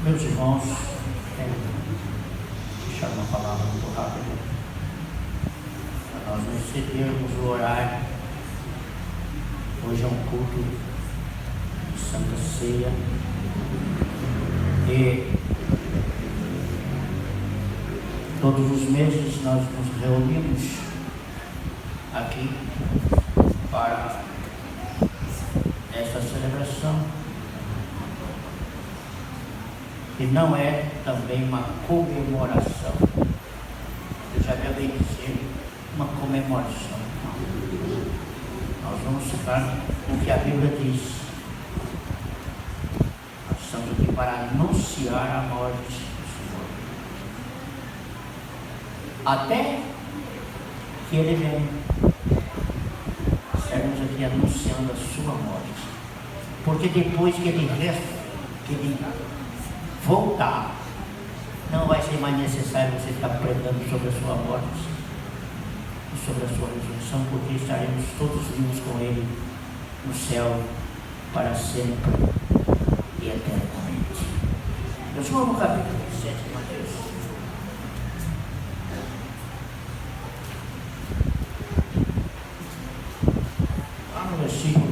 Meus irmãos, deixar uma palavra muito rápida para nós não excedermos o horário. Hoje é um culto de Santa Ceia e todos os meses nós nos reunimos aqui para essa celebração, e não é também uma comemoração, eu já acabei de dizer, uma comemoração. Nós vamos ficar com o que a Bíblia diz. Nós estamos aqui para anunciar a morte do Senhor, até que Ele venha. Estamos aqui anunciando a sua morte, porque depois que Ele voltar, não vai ser mais necessário você ficar pregando sobre a sua morte e sobre a sua ressurreição, porque estaremos todos vivos com Ele no céu para sempre e eternamente. Eu sou no capítulo 7 de Mateus. Lá no versículo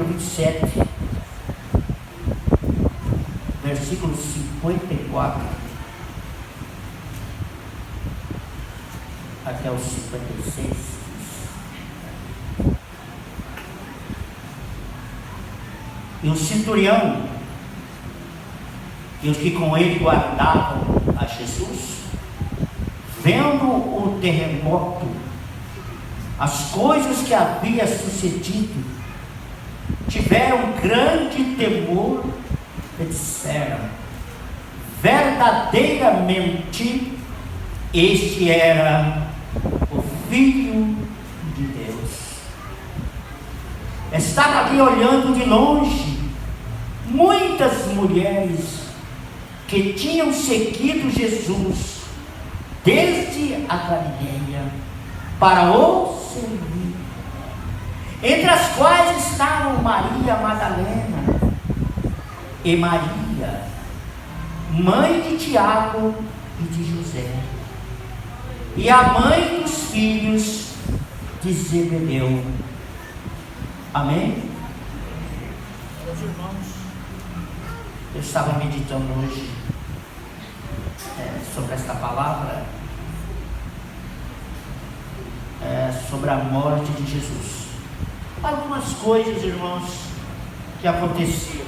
27, versículo 54 até o 56. E o centurião e os que com ele guardavam a Jesus, vendo o terremoto, as coisas que havia sucedido, tiveram grande temor e disseram: verdadeiramente este era o Filho de Deus. Estava ali olhando de longe muitas mulheres que tinham seguido Jesus desde a Galileia para o servir, entre as quais estavam Maria Madalena e Maria, mãe de Tiago e de José, e a mãe dos filhos de Zebedeu. Amém? Meus irmãos, eu estava meditando hoje sobre esta palavra, sobre a morte de Jesus. Algumas coisas, irmãos, que aconteciam,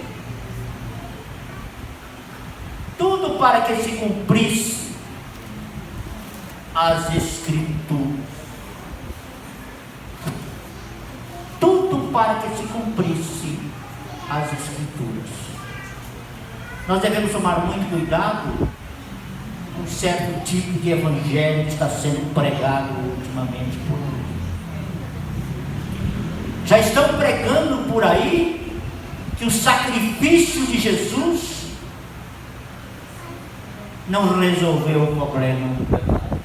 tudo para que se cumprisse as Escrituras, tudo para que se cumprisse as Escrituras. Nós devemos tomar muito cuidado com um certo tipo de evangelho que está sendo pregado ultimamente por aí. Já estão pregando por aí que o sacrifício de Jesus não resolveu o problema do pecado,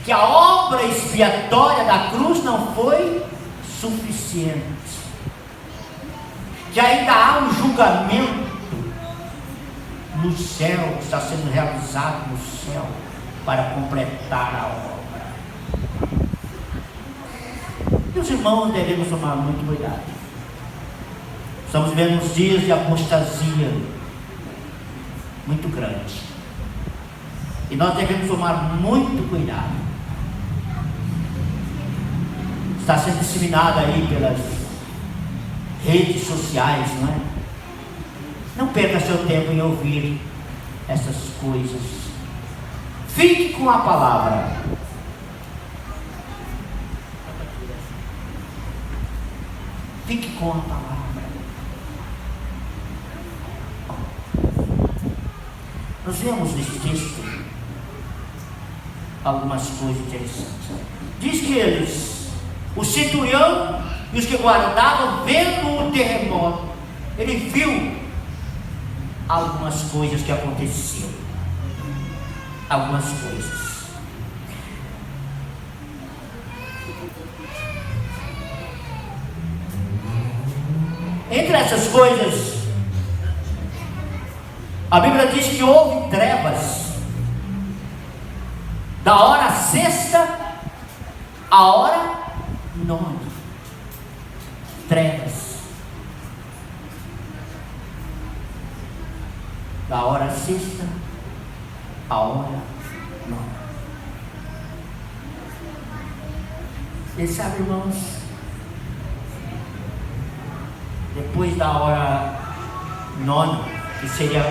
que a obra expiatória da cruz não foi suficiente, que ainda há um julgamento no céu, que está sendo realizado no céu para completar a obra. Meus irmãos, devemos tomar muito cuidado. Estamos vivendo uns dias de apostasia muito grande, e nós devemos tomar muito cuidado. Está sendo disseminado aí pelas redes sociais, não é? Não perca seu tempo em ouvir essas coisas. Fique com a palavra. Fique com a palavra. Nós vemos nesse texto algumas coisas interessantes. Diz que eles, o centurião e os que guardavam, vendo o terremoto, ele viu algumas coisas que aconteciam. Algumas coisas. Entre essas coisas, a Bíblia diz que houve trevas da hora sexta à hora nona. Trevas da hora sexta à hora nona. Você sabe, irmãos, depois da hora nona, que seria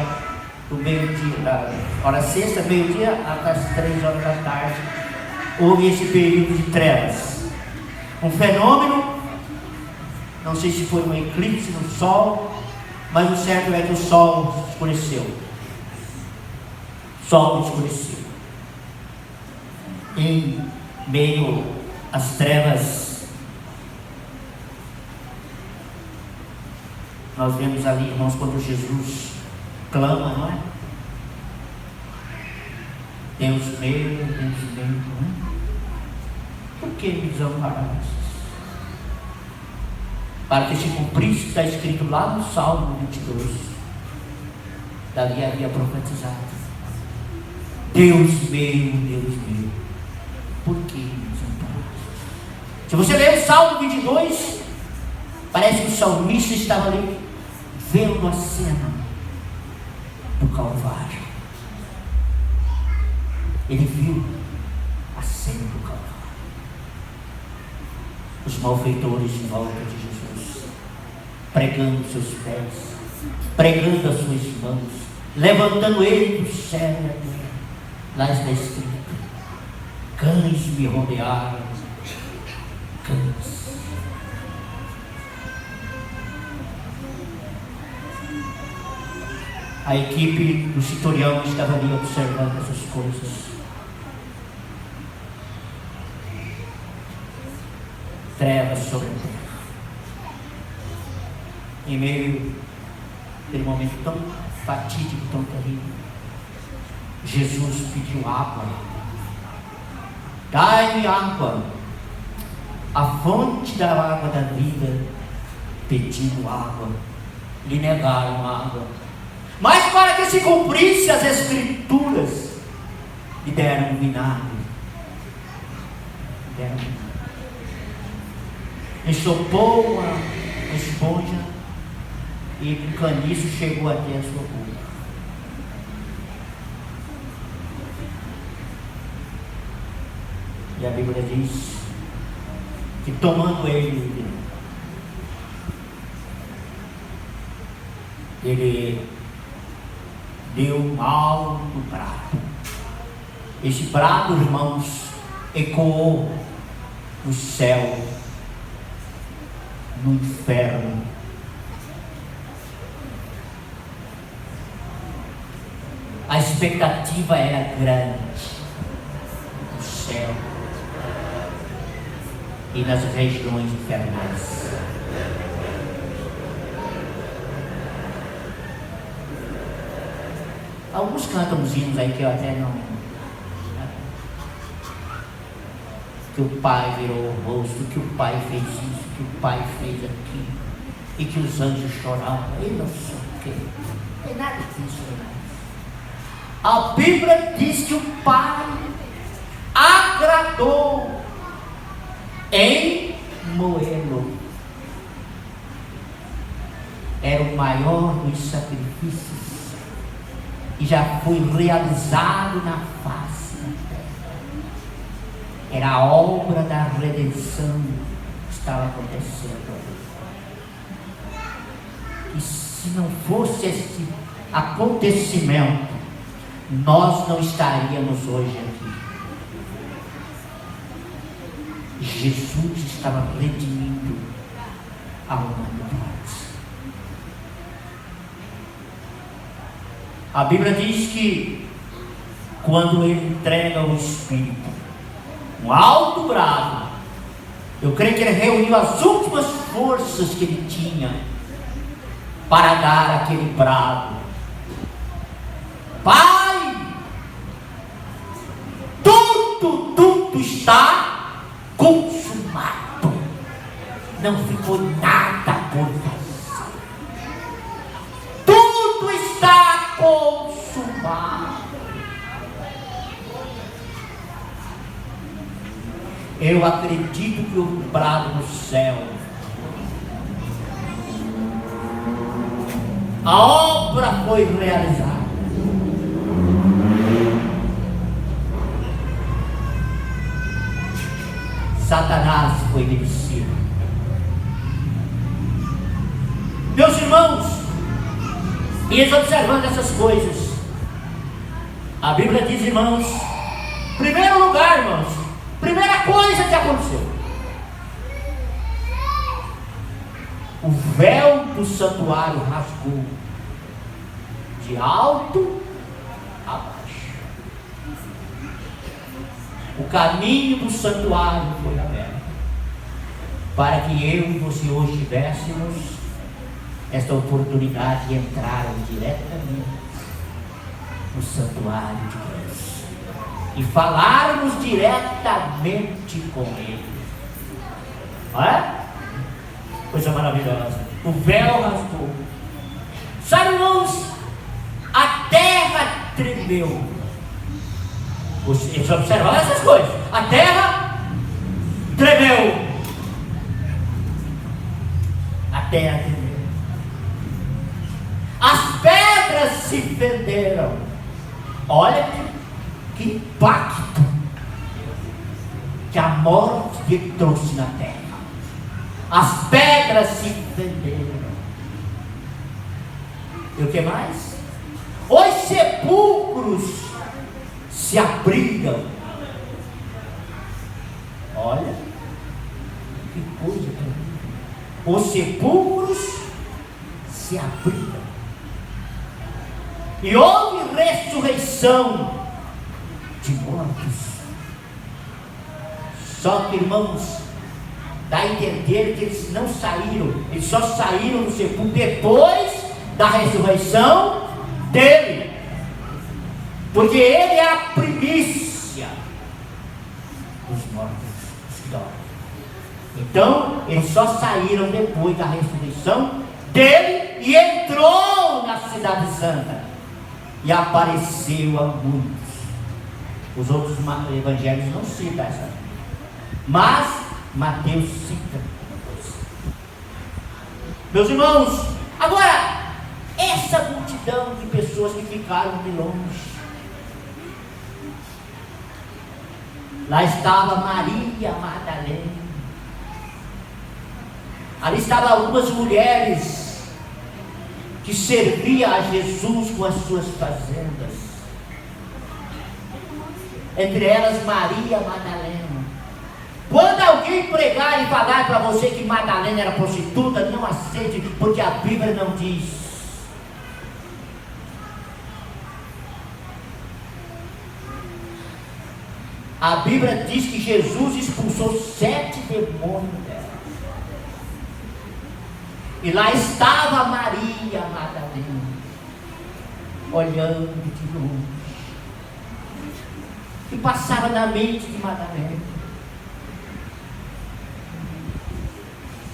do meio-dia, da hora sexta, meio-dia até as 3 horas da tarde, houve esse período de trevas. Um fenômeno, não sei se foi um eclipse no sol, mas o certo é que o sol escureceu. O sol escureceu. Em meio às trevas, nós vemos ali, irmãos, quando Jesus clama, não é? Deus meu, não é? Por que me desamparaste? Para que se cumprisse o que está escrito lá no Salmo 22. Davi havia profetizado: Deus meu, por que me desamparaste? Se você ler o Salmo 22, parece que o salmista estava ali vendo a cena do Calvário. Ele viu a cena do Calvário. Os malfeitores em volta de Jesus, pregando seus pés, pregando as suas mãos, levantando ele do céu e da terra. Lá está escrito: cães me rodearam, cães. A equipe do centurião estava ali observando essas coisas. Trevas sobre a terra. Em meio àquele momento tão fatídico, tão terrível, Jesus pediu água. Dai-me água. A fonte da água da vida pediu água. Lhe negaram água. Mas para que se cumprisse as escrituras, lhe deram vinagre. Ensopou a esponja e o caniço chegou até a sua boca. E a Bíblia diz que, tomando ele deu um alto brado. Esse brado, irmãos, ecoou no céu, no inferno. A expectativa era grande no céu e nas regiões infernais. Alguns cantam uns hinos aí que eu até não. Que o Pai virou o rosto, que o Pai fez isso, que o Pai fez aquilo, e que os anjos choravam, e não sei o que. Não tem nada disso, né? A Bíblia diz que o Pai agradou em moê-lo. Era o maior dos sacrifícios e já foi realizado na face da terra. Era a obra da redenção que estava acontecendo ali. E se não fosse este acontecimento, nós não estaríamos hoje aqui. Jesus estava redimindo arrumando voz. A Bíblia diz que quando ele entrega o Espírito, um alto brado, eu creio que ele reuniu as últimas forças que ele tinha para dar aquele brado: Pai, tudo está consumado, não ficou nada por fazer, tudo está consumado. Eu acredito que o brado no céu, a obra foi realizada. Satanás foi vencido. Meus irmãos, e eles observando essas coisas, a Bíblia diz, irmãos, primeiro lugar, irmãos, primeira coisa que aconteceu: o véu do santuário rasgou de alto a baixo. O caminho do santuário foi aberto para que eu e você hoje tivéssemos esta oportunidade de entrar diretamente no santuário de Deus e falarmos diretamente com Ele. Não é? Coisa maravilhosa. O véu rasgou. Sabe, irmãos, a terra tremeu. Eles observaram essas coisas. A terra tremeu. A terra tremeu. As pedras se fenderam. Olha que impacto que a morte lhe trouxe na terra. As pedras se fenderam. E o que mais? Os sepulcros se abriram. Olha que coisa terrível. Os sepulcros se abriram e houve ressurreição de mortos. Só que, irmãos, dá a entender que eles não saíram, eles só saíram do sepulcro depois da ressurreição dele. Porque ele é a primícia dos mortos, dos que dormem. Então, eles só saíram depois da ressurreição dele e entrou na cidade santa e apareceu a muitos. Os outros evangelhos não citam essa, mas Mateus cita. Meus irmãos, agora, essa multidão de pessoas que ficaram de longe, lá estava Maria Madalena, ali estavam algumas mulheres que serviam a Jesus com as suas fazendas, entre elas Maria Madalena. Quando alguém pregar e falar para você que Madalena era prostituta, não aceite, porque a Bíblia não diz. A Bíblia diz que Jesus expulsou 7 demônios dela. E lá estava Maria Madalena, olhando de longe. E passava na mente de Madalena.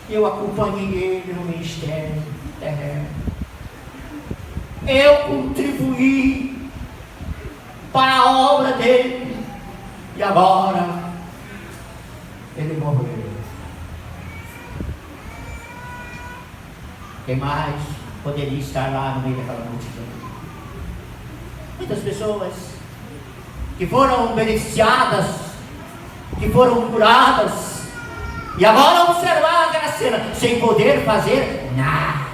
Eu acompanhei ele no ministério terreno. Eu contribuí para a obra dele. E agora ele morreu. Quem mais poderia estar lá no meio daquela multidão? Muitas pessoas que foram beneficiadas, que foram curadas, e agora observar aquela cena sem poder fazer nada.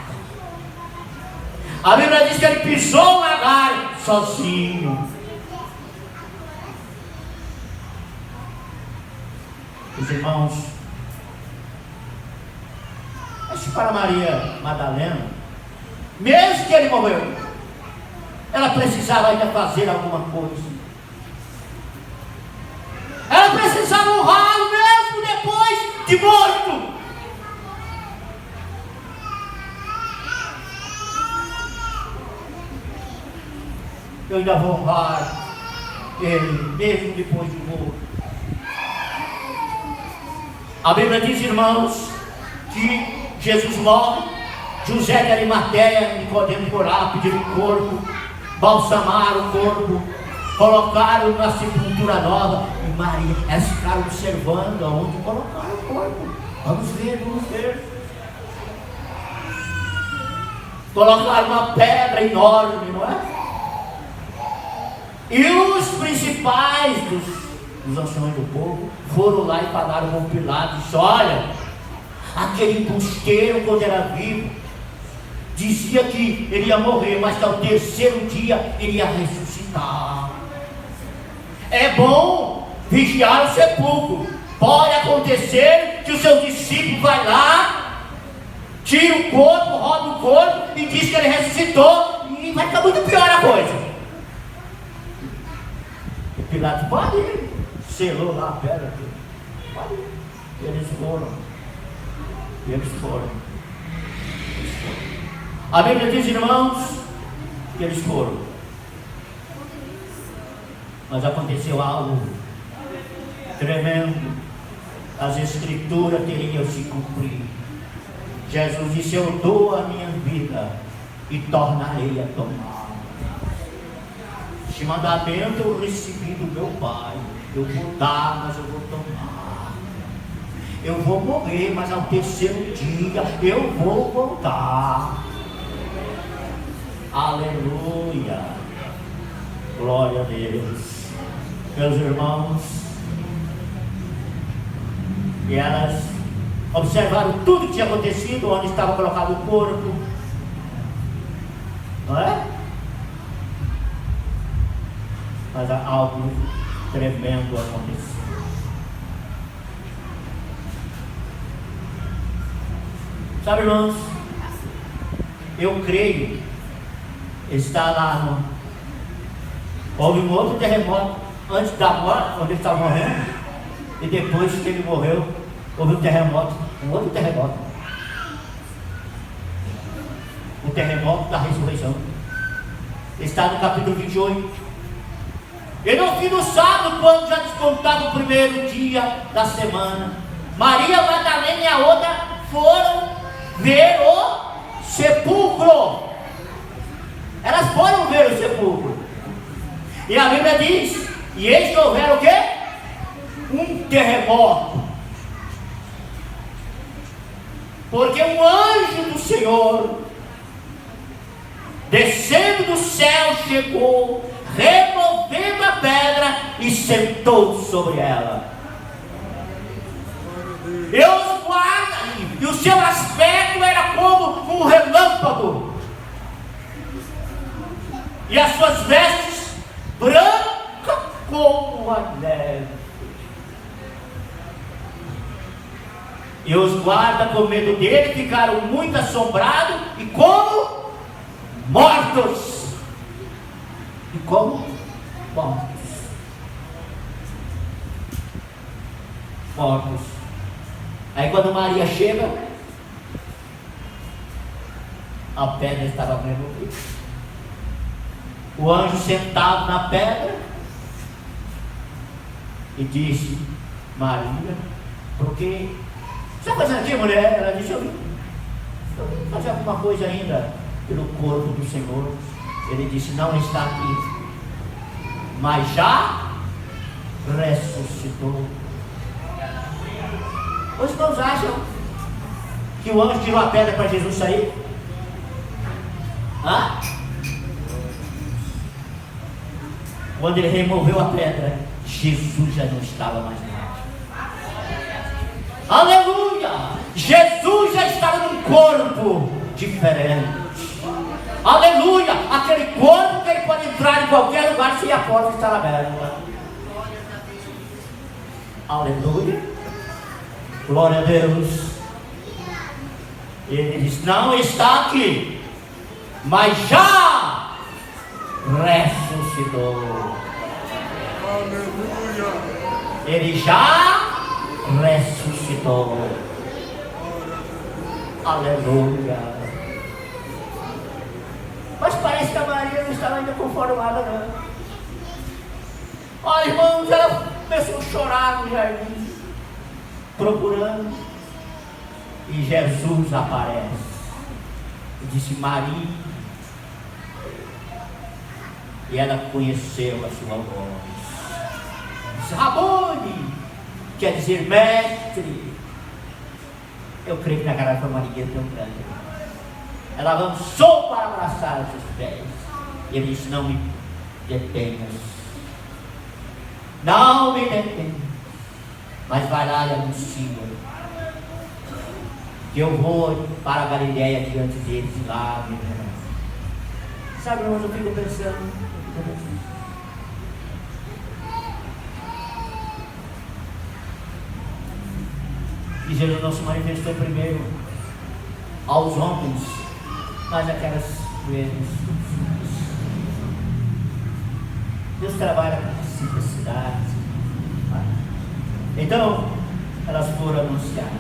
A Bíblia diz que ele pisou na galha sozinho. Os irmãos, Mas para Maria Madalena, mesmo que ele morreu, ela precisava ainda fazer alguma coisa. Ela precisava honrá-lo mesmo depois de morto. Eu ainda vou honrar ele, mesmo depois de morto. A Bíblia diz, irmãos, que Jesus morre, José de Arimateia, Nicodemo por lá, pediram o corpo, balsamaram o corpo, colocaram na sepultura nova, e Maria, elas ficaram observando aonde colocaram o corpo. Vamos ver. Colocaram uma pedra enorme, não é? E os principais dos anciões do povo foram lá e falaram com Pilatos, disse, olha, aquele embusteiro quando era vivo, dizia que ele ia morrer, mas que ao terceiro dia ele ia ressuscitar. É bom vigiar o sepulcro. Pode acontecer que o seu discípulo vai lá, tira o corpo, rouba o corpo e diz que ele ressuscitou, e vai ficar muito pior a coisa. E Pilatos, pode ir. Selou lá a pedra. Pode ir. E eles foram. A Bíblia diz, irmãos, que eles foram. Mas aconteceu algo tremendo. As escrituras teriam se cumprido. Jesus disse, eu dou a minha vida e tornarei a tomar. Este mandamento eu recebi do meu Pai. Eu vou dar, mas eu vou tomar. Eu vou morrer, mas ao terceiro dia eu vou voltar. Aleluia. Glória a Deus. Meus irmãos, e elas observaram tudo que tinha acontecido, onde estava colocado o corpo, não é? Mas algo tremendo aconteceu. Sabe, irmãos, eu creio, está lá houve um outro terremoto antes da morte, quando ele estava morrendo, e depois que ele morreu, houve um terremoto, um outro terremoto. O terremoto da ressurreição. Está no capítulo 28. E no fim do sábado, quando já descontava o primeiro dia da semana, Maria Madalena e a outra foram ver o sepulcro. Elas foram ver o sepulcro. E a Bíblia diz, e eis que houveram o quê? Um terremoto. Porque um anjo do Senhor, descendo do céu, chegou, removendo a pedra e sentou sobre ela. E os guardas, e o seu aspecto era como um relâmpago, e as suas vestes brancas como a neve. E os guardas, com medo dele, ficaram muito assombrados e como mortos. E como mortos. Mortos. Aí quando Maria chega, a pedra estava removida. O anjo sentado na pedra e disse, Maria, porque você está fazendo aqui, mulher? Ela disse, eu vim fazer alguma coisa ainda pelo corpo do Senhor. Ele disse, não está aqui, mas já ressuscitou. Os irmãos acham que o anjo tirou a pedra para Jesus sair? Hã? Quando ele removeu a pedra, Jesus já não estava mais lá. Aleluia! Jesus já estava num corpo diferente. Aleluia! Aquele corpo que ele pode entrar em qualquer lugar se a porta estar aberta. Aleluia! Glória a Deus! Ele diz: não está aqui, mas já ressuscitou. Aleluia. Ele já ressuscitou. Aleluia. Mas parece que a Maria não estava ainda conformada, não. Olha, irmãos, ela começou a chorar no jardim, procurando. E Jesus aparece e disse: Maria. E ela conheceu a sua voz. Disse: Rabone, quer dizer mestre. Eu creio que na cara foi uma alegria tão grande. Ela avançou para abraçar os seus pés. E ele disse: não me detenhas. Não me detenhas. Mas vai lá e anuncia que eu vou para a Galileia diante deles e lá me verão. Sabe, irmãos, eu fico pensando. E Jesus não se manifestou primeiro aos homens, mas aquelas mulheres. Deus trabalha com simplicidade. Então, elas foram anunciar.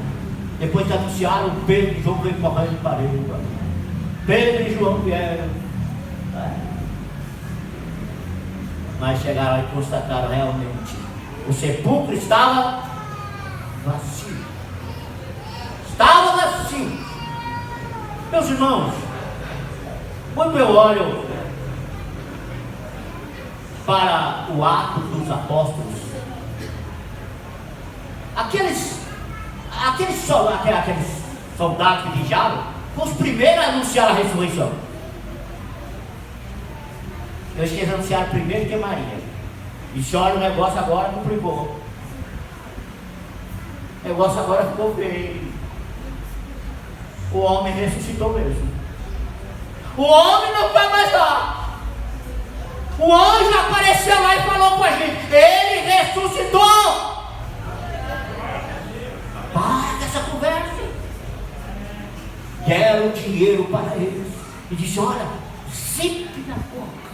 Depois de anunciaram, Pedro e João veio correndo para ele. Pedro e João vieram. Mas chegaram e constataram realmente: o sepulcro estava vazio. Estava vazio. Meus irmãos, quando eu olho para o ato dos apóstolos, aqueles soldados que vigiaram foram os primeiros a anunciar a ressurreição. Eu esqueci de anunciar primeiro que Maria. E se olha, o negócio agora complicou. O negócio agora ficou feio. O homem ressuscitou mesmo. O homem não está mais lá. O anjo apareceu lá e falou com a gente: ele ressuscitou. Para dessa conversa. Deram dinheiro para eles e disse: olha, sempre na boca.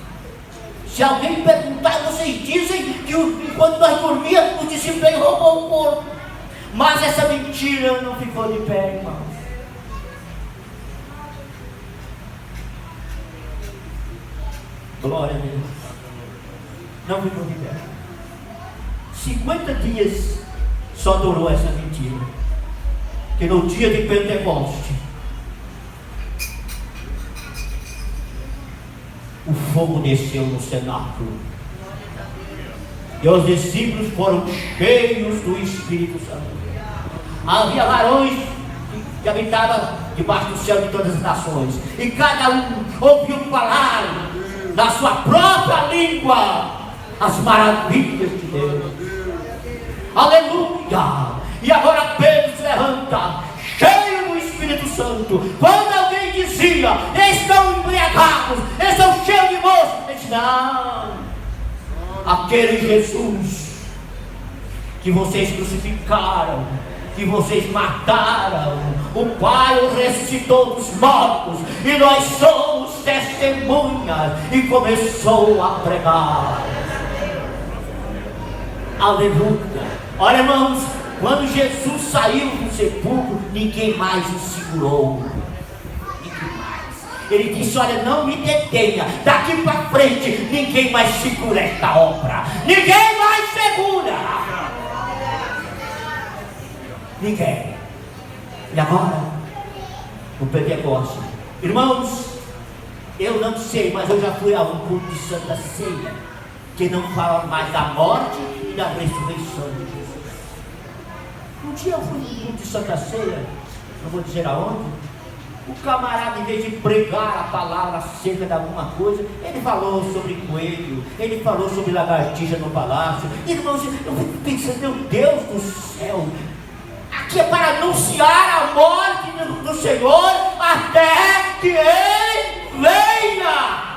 Se alguém perguntar, vocês dizem que enquanto nós dormíamos, o discípulo roubou o corpo. Mas essa mentira não ficou de pé, irmãos. Glória a Deus. Não ficou de pé. 50 dias só durou essa mentira. Que no dia de Pentecoste, o fogo desceu no cenáculo. E os discípulos foram cheios do Espírito Santo. Havia varões que habitavam debaixo do céu de todas as nações. E cada um ouviu falar na sua própria língua as maravilhas de Deus. Aleluia! E agora Pedro se levanta, cheio do Espírito Santo. Quando alguém dizia: estão embriagados, estão cheios de moço, ele disse: não, aquele Jesus que vocês crucificaram, que vocês mataram, o Pai o ressuscitou dos mortos, e nós somos testemunhas. E começou a pregar. Aleluia! Olha, irmãos, quando Jesus saiu do sepulcro, ninguém mais o segurou. Ninguém mais. Ele disse: olha, não me detenha. Daqui para frente, ninguém mais segura esta obra. Ninguém mais segura. Ninguém. E agora, o Pentecoste. Irmãos, eu não sei, mas eu já fui a um culto de Santa Ceia, que não fala mais da morte e da ressurreição de Jesus. Um dia eu fui no culto de Santa Ceia, não vou dizer aonde. O camarada, em vez de pregar a palavra acerca de alguma coisa, ele falou sobre coelho, ele falou sobre lagartixa no palácio. Irmãos, eu fico pensando: meu Deus do céu, aqui é para anunciar a morte do Senhor até que Ele venha.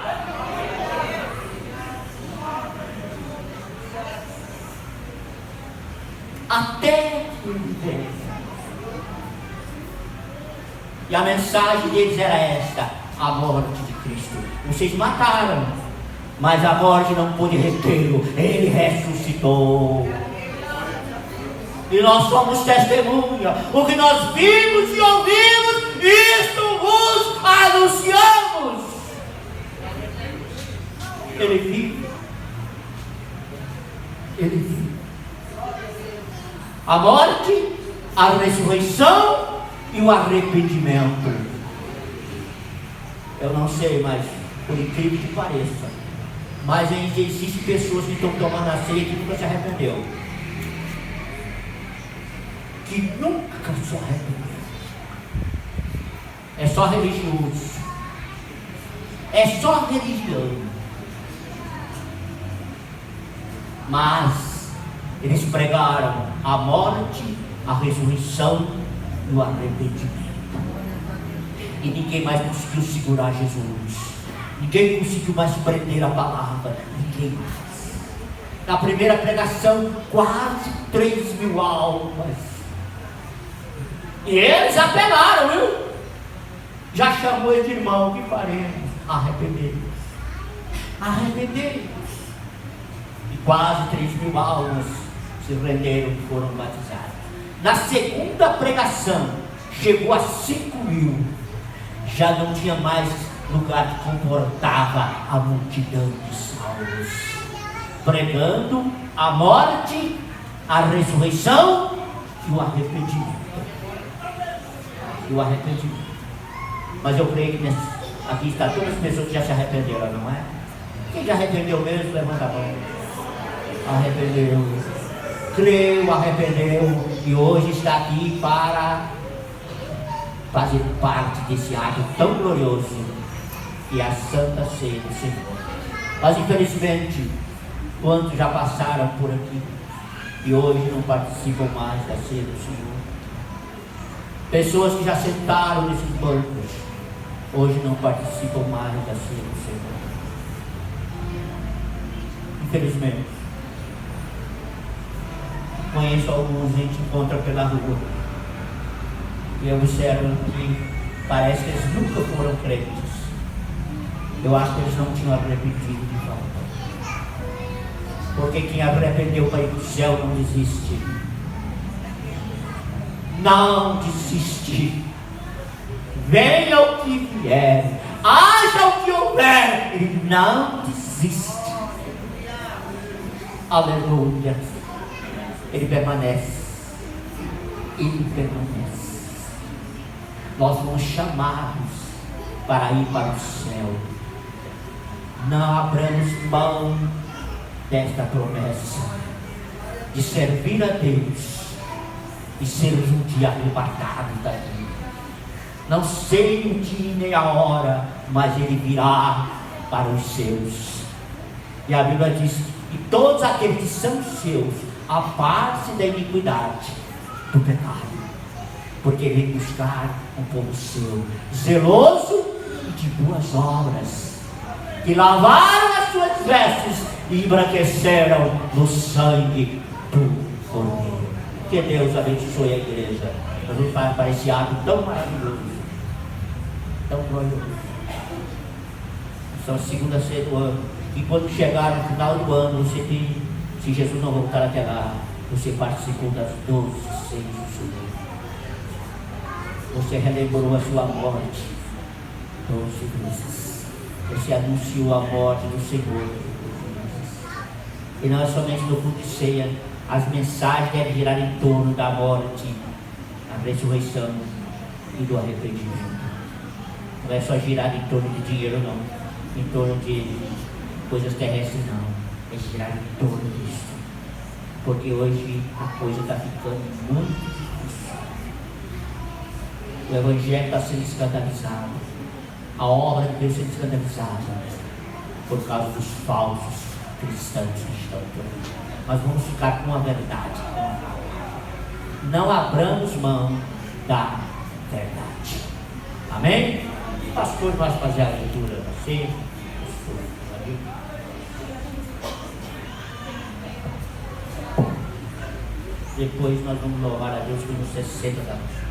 Até que Ele venha. E a mensagem deles era esta: a morte de Cristo. Vocês mataram, mas a morte não pôde retê-lo, ele ressuscitou. E nós somos testemunha. O que nós vimos e ouvimos, isto vos anunciamos. Ele vive. Ele vive. A morte, a ressurreição e o arrependimento. Eu não sei, mas por incrível que pareça, mas ainda existem pessoas que estão tomando a ceia que nunca se arrependeu. Que nunca se arrependeu. É só religioso. É só religião. Mas eles pregaram a morte, a ressurreição e o arrependimento. E ninguém mais conseguiu segurar Jesus. Ninguém conseguiu mais prender a palavra. Ninguém mais. Na primeira pregação, quase 3.000 almas. E eles apelaram, viu? Já chamou ele de irmão. O que faremos? Arrepender-nos. Arrepender-nos. E quase 3.000 almas se renderam e foram batizadas. Na segunda pregação, chegou a 5.000. Já não tinha mais lugar que comportava a multidão de salvos. Pregando a morte, a ressurreição e o arrependimento. Mas eu creio que aqui está todas as pessoas que já se arrependeram, não é? Quem já arrependeu mesmo, levanta a mão. Arrependeu. Creu, arrependeu. E hoje está aqui para fazer parte desse ato tão glorioso que é a Santa Ceia do Senhor. Mas infelizmente, quantos já passaram por aqui e hoje não participam mais da Ceia do Senhor? Pessoas que já sentaram nesses bancos, hoje não participam mais da Ceia do Senhor. Infelizmente. Conheço alguns, a gente encontra pela rua. E eu observo que parece que eles nunca foram crentes. Eu acho que eles não tinham arrependido de volta. Porque quem arrependeu para ir para o céu não desiste. Não desiste. Venha o que vier, haja o que houver, ele não desiste. Aleluia. Ele permanece. Ele permanece. Nós fomos chamados para ir para o céu. Não abramos mão desta promessa de servir a Deus e sermos um dia arrebatados daqui. Não sei o dia nem a hora, mas Ele virá para os seus. E a Bíblia diz que todos aqueles que são seus apartem-se da iniquidade, do pecado, porque Ele vem buscar um povo seu, zeloso e de boas obras, que lavaram as suas vestes e embranqueceram no sangue do Cordeiro. Que Deus abençoe a igreja. Nós vamos para esse ato tão maravilhoso, tão glorioso. São a segunda ceia do ano. E quando chegar no final do ano, você tem, se Jesus não voltar até lá, você participou das 12 ceias do Senhor. Você relembrou a sua morte 12 vezes. Você anunciou a morte do Senhor 12 vezes. E não é somente no culto de ceia. As mensagens devem girar em torno da morte, a ressurreição e do arrependimento. Não é só girar em torno de dinheiro, não. Em torno de coisas terrestres, não. É girar em torno disso. Porque hoje a coisa está ficando muito difícil. O Evangelho está sendo escandalizado. A obra de Deus sendo escandalizada por causa dos falsos cristãos que estão por aí. Mas vamos ficar com a verdade. Não abramos mão da verdade. Amém? Pastor, vai fazer a leitura assim. Depois nós vamos louvar a Deus com 60 anos.